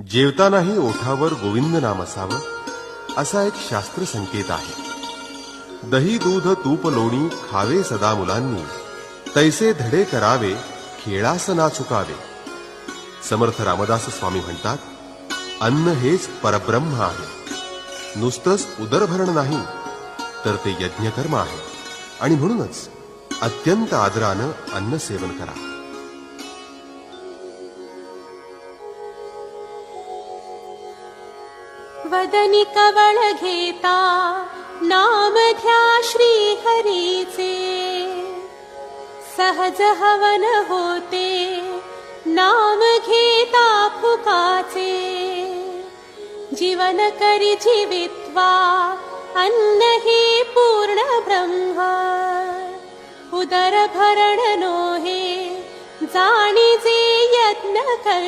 जेवतानाही ओठावर गोविंद नाम असावं असा एक शास्त्र संकेत आहे. दही दूध तूप लोणी खावे सदा मुलांनी, तैसे धडे करावे खेळास ना चुकावे. समर्थ रामदास स्वामी म्हणतात, अन्न हेच परब्रह्म आहे. नुसतंच उदरभरण नाही तर ते यज्ञकर्म आहे. आणि म्हणूनच अत्यंत आदरानं अन्न सेवन करा. वदनी कवळ घेता नाम घ्या श्री हरीचे, सहज हवन होते नाम घेता फुकाचे. जीवन करी जीवित्वा अन्न हे पूर्ण ब्रह्म, उदर भरण नोहे जाणीजे यज्ञ कर.